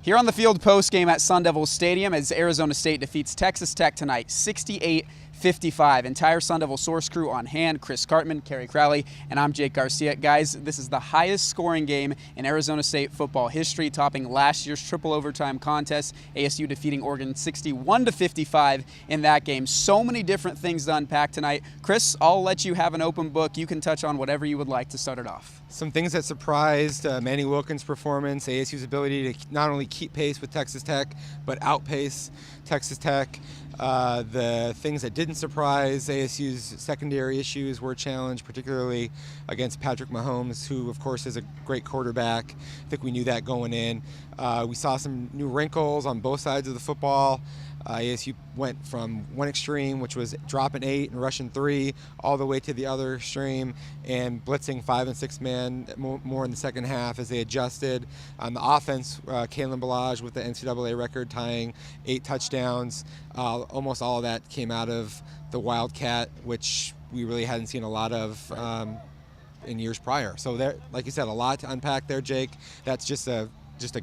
Here on the field post-game at Sun Devil Stadium as Arizona State defeats Texas Tech tonight, 68-55. Entire Sun Devil source crew on hand, Chris Cartman, Kerry Crowley, and I'm Jake Garcia. Guys, this is the highest scoring game in Arizona State football history, topping last year's triple overtime contest, ASU defeating Oregon 61-55 in that game. So many different things to unpack tonight. Chris, I'll let you have an open book. You can touch on whatever you would like to start it off. Some things that surprised Manny Wilkins' performance, ASU's ability to not only keep pace with Texas Tech, but outpace Texas Tech. The things that didn't surprise, ASU's secondary issues were a challenge, particularly against Patrick Mahomes, who of course is a great quarterback. I think we knew that going in. We saw some new wrinkles on both sides of the football. ASU went from one extreme, which was dropping 8 and rushing 3, all the way to the other extreme and blitzing 5 and 6 man more in the second half as they adjusted. On the offense, Kalen Ballage with the NCAA record tying 8 touchdowns. Almost all of that came out of the Wildcat, which we really hadn't seen a lot of in years prior. So there, like you said, a lot to unpack there, Jake. That's just a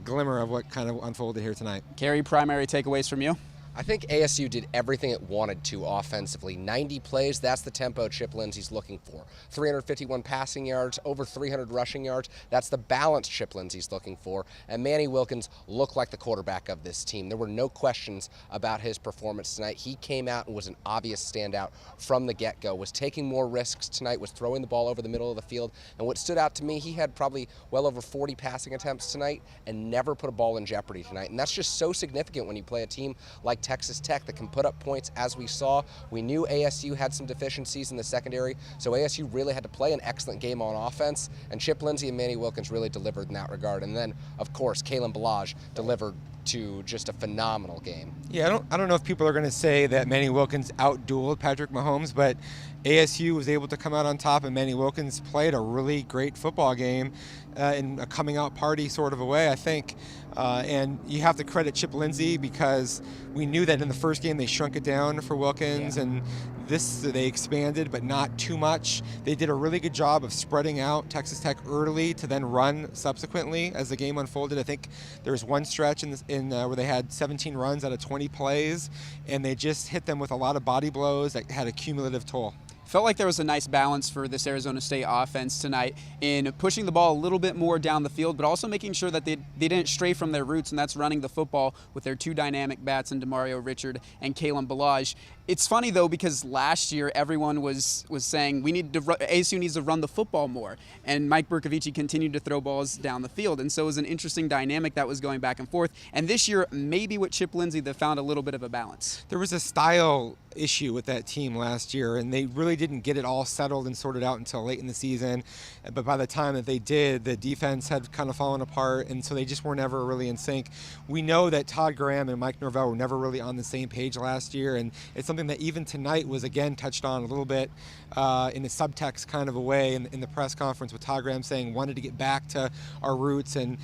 glimmer of what kind of unfolded here tonight. Kerry, primary takeaways from you? I think ASU did everything it wanted to offensively. 90 plays, that's the tempo Chip Lindsey's looking for. 351 passing yards, over 300 rushing yards, that's the balance Chip Lindsey's looking for. And Manny Wilkins looked like the quarterback of this team. There were no questions about his performance tonight. He came out and was an obvious standout from the get-go, was taking more risks tonight, was throwing the ball over the middle of the field. And what stood out to me, he had probably well over 40 passing attempts tonight and never put a ball in jeopardy tonight. And that's just so significant when you play a team like Texas Tech that can put up points, as we saw. We knew ASU had some deficiencies in the secondary, so ASU really had to play an excellent game on offense, and Chip Lindsey and Manny Wilkins really delivered in that regard. And then, of course, Kalen Ballage delivered to just a phenomenal game. Yeah, I don't know if people are going to say that Manny Wilkins outdueled Patrick Mahomes, but ASU was able to come out on top, and Manny Wilkins played a really great football game in a coming out party sort of a way, I think. And you have to credit Chip Lindsey because we knew that in the first game they shrunk it down for Wilkins, and this they expanded, but not too much. They did a really good job of spreading out Texas Tech early to then run subsequently as the game unfolded. I think there was one stretch where they had 17 runs out of 20 plays, and they just hit them with a lot of body blows that had a cumulative toll. Felt like there was a nice balance for this Arizona State offense tonight in pushing the ball a little bit more down the field, but also making sure that they didn't stray from their roots, and that's running the football with their 2 dynamic bats in DeMario Richard and Kalen Ballage. It's funny, though, because last year everyone was saying ASU needs to run the football more, and Mike Bercovici continued to throw balls down the field, and so it was an interesting dynamic that was going back and forth. And this year, maybe with Chip Lindsey, they found a little bit of a balance. There was a style issue with that team last year, and they really didn't get it all settled and sorted out until late in the season. But by the time that they did, the defense had kind of fallen apart, and so they just were never really in sync. We know that Todd Graham and Mike Norvell were never really on the same page last year, and it's something that even tonight was again touched on a little bit in a subtext kind of a way in the press conference, with Todd Graham saying wanted to get back to our roots, and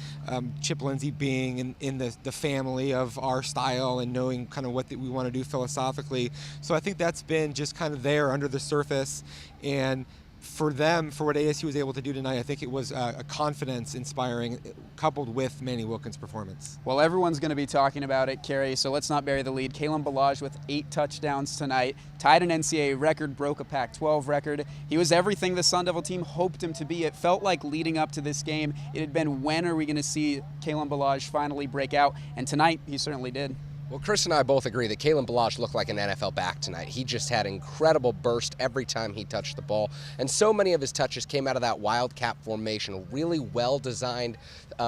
Chip Lindsey being in the family of our style and knowing kind of what we want to do philosophically. So I think that's been just kind of there under the surface, and for them, for what ASU was able to do tonight, I think it was a confidence-inspiring, coupled with Manny Wilkins' performance. Well, everyone's going to be talking about it, Kerry, so let's not bury the lead. Kalen Ballage with 8 touchdowns tonight, tied an NCAA record, broke a Pac-12 record. He was everything the Sun Devil team hoped him to be. It felt like leading up to this game, it had been, when are we going to see Kalen Ballage finally break out? And tonight, he certainly did. Well, Chris and I both agree that Kalen Ballage looked like an NFL back tonight. He just had incredible burst every time he touched the ball, and so many of his touches came out of that Wildcat formation, a really well-designed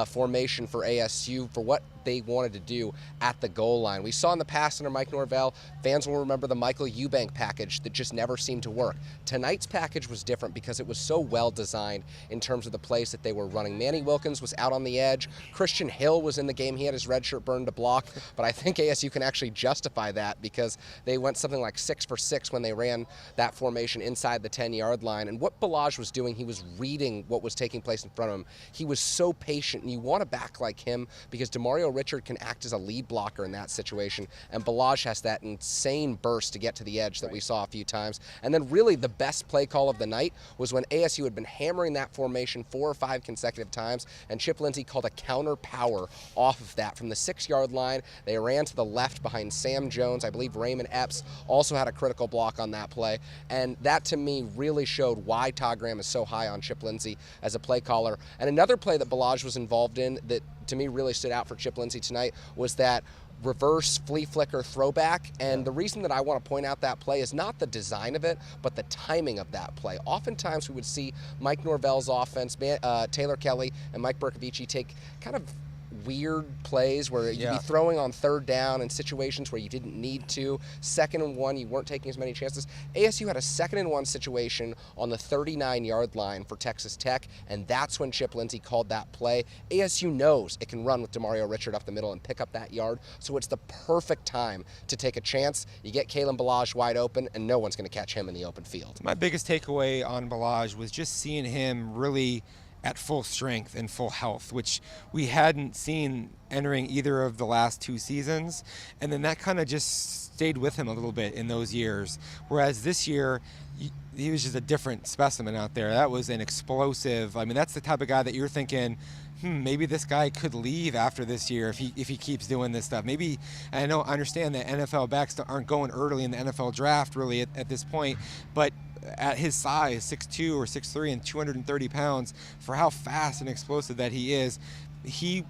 formation for ASU for what they wanted to do at the goal line. We saw in the past under Mike Norvell, fans will remember the Michael Eubank package that just never seemed to work. Tonight's package was different because it was so well designed in terms of the plays that they were running. Manny Wilkins was out on the edge. Christian Hill was in the game. He had his red shirt burned to block, but I think ASU can actually justify that because they went something like 6 for 6 when they ran that formation inside the 10-yard line. And what Balaj was doing, he was reading what was taking place in front of him. He was so patient, and you want to back like him because Demario Richard can act as a lead blocker in that situation, and Balaj has that insane burst to get to the edge that we saw a few times. And then really the best play call of the night was when ASU had been hammering that formation 4 or 5 consecutive times, and Chip Lindsey called a counter power off of that from the 6-yard line. They ran to the left behind Sam Jones. I believe Raymond Epps also had a critical block on that play, and that to me really showed why Todd Graham is so high on Chip Lindsey as a play caller. And another play that Balaj was involved in that to me really stood out for Chip Lindsey tonight was that reverse flea flicker throwback. And the reason that I want to point out that play is not the design of it, but the timing of that play. Oftentimes we would see Mike Norvell's offense, Taylor Kelly and Mike Bercovici take kind of weird plays where you'd be throwing on 3rd down in situations where you didn't need to. 2nd and 1, you weren't taking as many chances. ASU had a 2nd and 1 situation on the 39-yard line for Texas Tech, and that's when Chip Lindsey called that play. ASU knows it can run with Demario Richard up the middle and pick up that yard, so it's the perfect time to take a chance. You get Kalen Balaj wide open, and no one's going to catch him in the open field. My biggest takeaway on Balaj was just seeing him really at full strength and full health, which we hadn't seen entering either of the last 2 seasons. And then that kind of just stayed with him a little bit in those years. Whereas this year, he was just a different specimen out there. That was an explosive, I mean, that's the type of guy that you're thinking, maybe this guy could leave after this year if he keeps doing this stuff. Maybe, I understand that NFL backs aren't going early in the NFL draft really at this point, but at his size, 6'2" or 6'3" and 230 pounds, for how fast and explosive that he is, he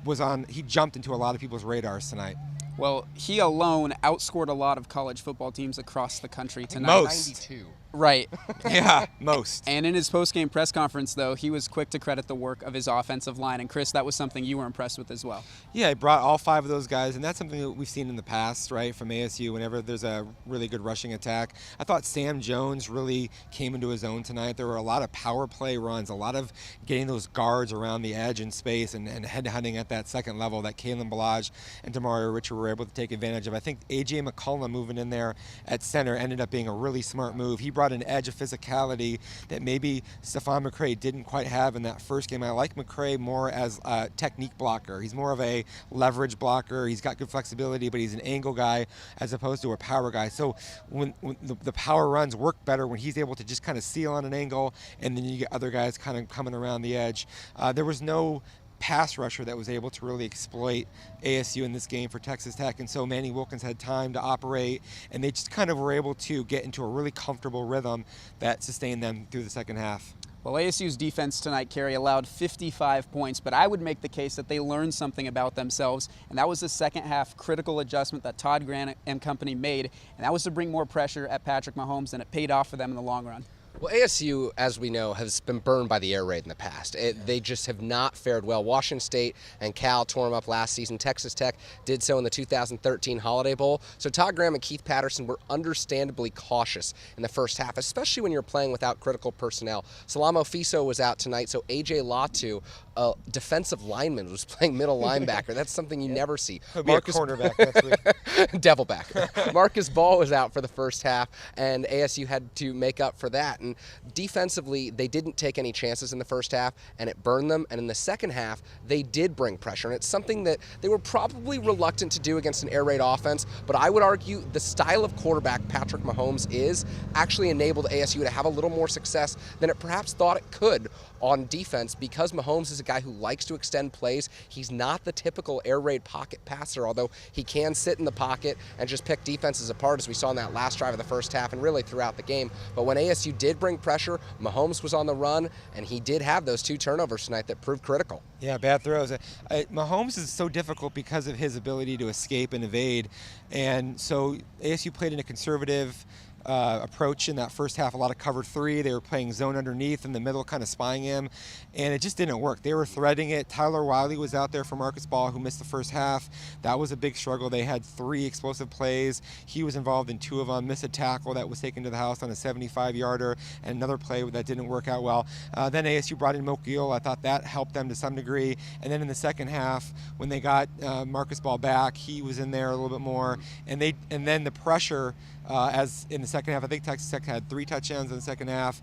jumped into a lot of people's radars tonight. Well, he alone outscored a lot of college football teams across the country tonight. Most. 92. Right. Yeah, most. And in his post-game press conference, though, he was quick to credit the work of his offensive line. And, Chris, that was something you were impressed with as well. Yeah, he brought all 5 of those guys, and that's something that we've seen in the past, right, from ASU whenever there's a really good rushing attack. I thought Sam Jones really came into his own tonight. There were a lot of power play runs, a lot of getting those guards around the edge in space and head-hunting at that second level that Kalen Balaj and Demario Richard were able to take advantage of. I think A.J. McCullough moving in there at center ended up being a really smart move. He brought an edge of physicality that maybe Stephon McCray didn't quite have in that first game. I like McCray more as a technique blocker. He's more of a leverage blocker. He's got good flexibility, but he's an angle guy as opposed to a power guy. So when the power runs work better when he's able to just kind of seal on an angle, and then you get other guys kind of coming around the edge. There was no pass rusher that was able to really exploit ASU in this game for Texas Tech, and so Manny Wilkins had time to operate, and they just kind of were able to get into a really comfortable rhythm that sustained them through the second half. Well, ASU's defense tonight, Kerry, allowed 55 points, but I would make the case that they learned something about themselves, and that was the second half critical adjustment that Todd Graham and company made, and that was to bring more pressure at Patrick Mahomes, and it paid off for them in the long run. Well, ASU, as we know, has been burned by the air raid in the past. They just have not fared well. Washington State and Cal tore them up last season. Texas Tech did so in the 2013 Holiday Bowl. So Todd Graham and Keith Patterson were understandably cautious in the first half, especially when you're playing without critical personnel. Salamo Fiso was out tonight, so A.J. Latu, a defensive lineman, was playing middle linebacker. That's something you never see. Marcus cornerback next week. Devilback. Marcus Ball was out for the first half, and ASU had to make up for that. And defensively, they didn't take any chances in the first half, and it burned them. And in the second half, they did bring pressure, and it's something that they were probably reluctant to do against an air raid offense. But I would argue the style of quarterback Patrick Mahomes is actually enabled ASU to have a little more success than it perhaps thought it could on defense, because Mahomes is a guy who likes to extend plays. He's not the typical air raid pocket passer, although he can sit in the pocket and just pick defenses apart, as we saw in that last drive of the first half and really throughout the game. But when ASU did bring pressure, Mahomes was on the run, and he did have those 2 turnovers tonight that proved critical. Yeah, bad throws. Mahomes is so difficult because of his ability to escape and evade, and so ASU played in a conservative approach in that first half, a lot of cover 3. They were playing zone underneath in the middle, kind of spying him, and it just didn't work. They were threading it. Tyler Wiley was out there for Marcus Ball, who missed the first half. That was a big struggle. They had 3 explosive plays. He was involved in 2 of them, missed a tackle that was taken to the house on a 75-yarder, and another play that didn't work out well. Then ASU brought in Mokiel. I thought that helped them to some degree. And then in the second half, when they got Marcus Ball back, he was in there a little bit more. And then the pressure, as in the second half, I think Texas Tech had 3 touchdowns in the second half.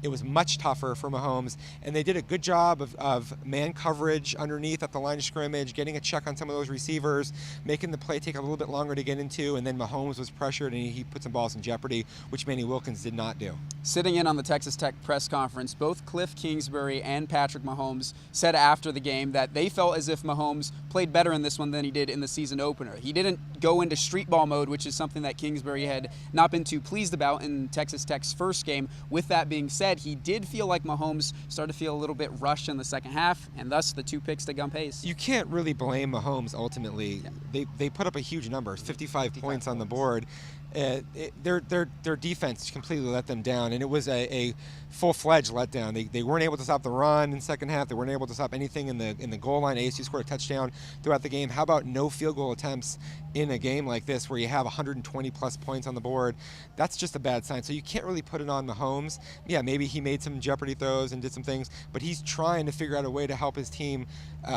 It was much tougher for Mahomes, and they did a good job of man coverage underneath at the line of scrimmage, getting a check on some of those receivers, making the play take a little bit longer to get into, and then Mahomes was pressured and he put some balls in jeopardy, which Manny Wilkins did not do. Sitting in on the Texas Tech press conference, both Cliff Kingsbury and Patrick Mahomes said after the game that they felt as if Mahomes played better in this one than he did in the season opener. He didn't go into street ball mode, which is something that Kingsbury had not been too pleased about in Texas Tech's first game. With that being said, he did feel like Mahomes started to feel a little bit rushed in the second half, and thus the 2 picks to gun pace. You can't really blame Mahomes ultimately. Yeah. They put up a huge number, 55 points on the board. Their defense completely let them down, and it was a full-fledged letdown. They weren't able to stop the run in the second half. They weren't able to stop anything in the goal line. ASU scored a touchdown throughout the game. How about no field goal attempts in a game like this where you have 120-plus points on the board? That's just a bad sign. So you can't really put it on Mahomes. Yeah, maybe he made some jeopardy throws and did some things, but he's trying to figure out a way to help his team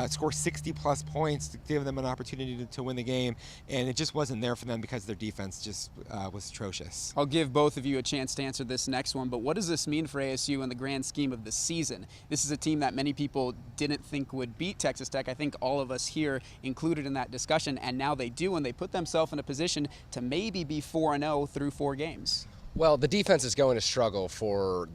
score 60-plus points to give them an opportunity to win the game, and it just wasn't there for them because their defense just was atrocious. I'll give both of you a chance to answer this next one, but what does this mean for ASU in the grand scheme of the season? This is a team that many people didn't think would beat Texas Tech. I think all of us here included in that discussion, and now they do, and they put themselves in a position to maybe be 4-0 through 4 games. Well, the defense is going to struggle for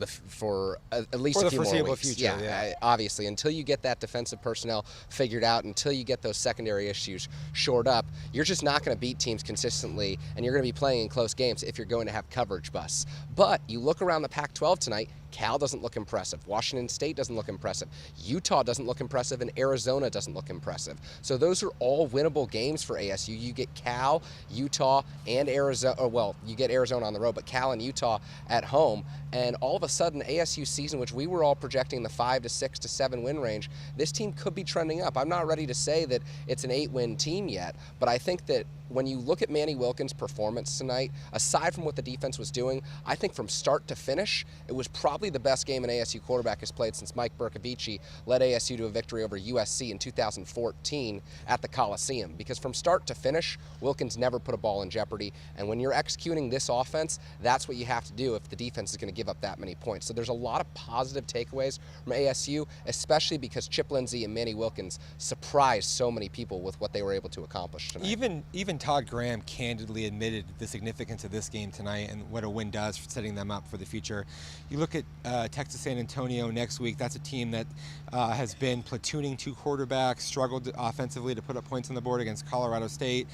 at least for a few more foreseeable weeks. Future, yeah. Obviously, until you get that defensive personnel figured out, until you get those secondary issues shored up, you're just not going to beat teams consistently, and you're going to be playing in close games if you're going to have coverage busts. But you look around the Pac-12 tonight, Cal doesn't look impressive. Washington State doesn't look impressive. Utah doesn't look impressive, and Arizona doesn't look impressive. So those are all winnable games for ASU. You get Cal, Utah, and Arizona. Well, you get Arizona on the road, but Cal and Utah at home. And all of a sudden, ASU's season, which we were all projecting the 5 to 6 to 7 win range, this team could be trending up. I'm not ready to say that it's an 8-win team yet, but I think that when you look at Manny Wilkins' performance tonight, aside from what the defense was doing, I think from start to finish, it was probably the best game an ASU quarterback has played since Mike Bercovici led ASU to a victory over USC in 2014 at the Coliseum. Because from start to finish, Wilkins never put a ball in jeopardy. And when you're executing this offense, that's what you have to do if the defense is going to give up that many points. So there's a lot of positive takeaways from ASU, especially because Chip Lindsey and Manny Wilkins surprised so many people with what they were able to accomplish tonight. Even Todd Graham candidly admitted the significance of this game tonight and what a win does for setting them up for the future. You look at Texas San Antonio next week. That's a team that has been platooning 2 quarterbacks, struggled offensively to put up points on the board against Colorado State.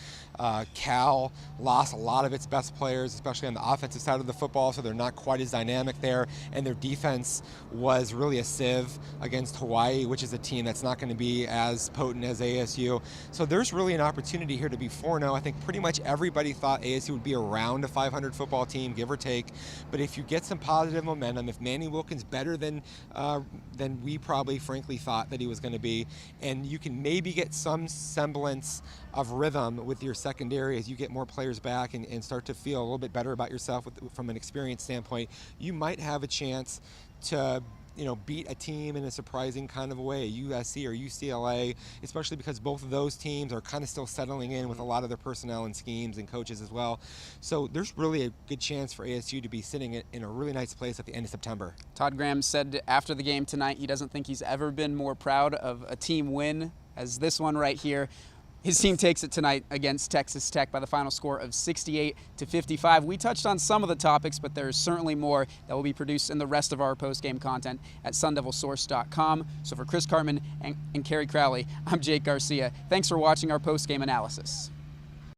Cal lost a lot of its best players, especially on the offensive side of the football, so they're not quite as dynamic there. And their defense was really a sieve against Hawaii, which is a team that's not going to be as potent as ASU. So there's really an opportunity here to be 4-0. I think pretty much everybody thought ASU would be around a 500 football team, give or take. But if you get some positive momentum, if Manny Wilkins better than we probably frankly thought that he was going to be, and you can maybe get some semblance of rhythm with your secondary as you get more players back and start to feel a little bit better about yourself from an experience standpoint, you might have a chance to beat a team in a surprising kind of way, USC or UCLA, especially because both of those teams are kind of still settling in with a lot of their personnel and schemes and coaches as well. So there's really a good chance for ASU to be sitting in a really nice place at the end of September. Todd Graham said after the game tonight he doesn't think he's ever been more proud of a team win as this one right here. His team takes it tonight against Texas Tech by the final score of 68-55. We touched on some of the topics, but there's certainly more that will be produced in the rest of our post-game content at sundevilsource.com. So for Chris Cartman and Kerry Crowley, I'm Jake Garcia. Thanks for watching our post-game analysis.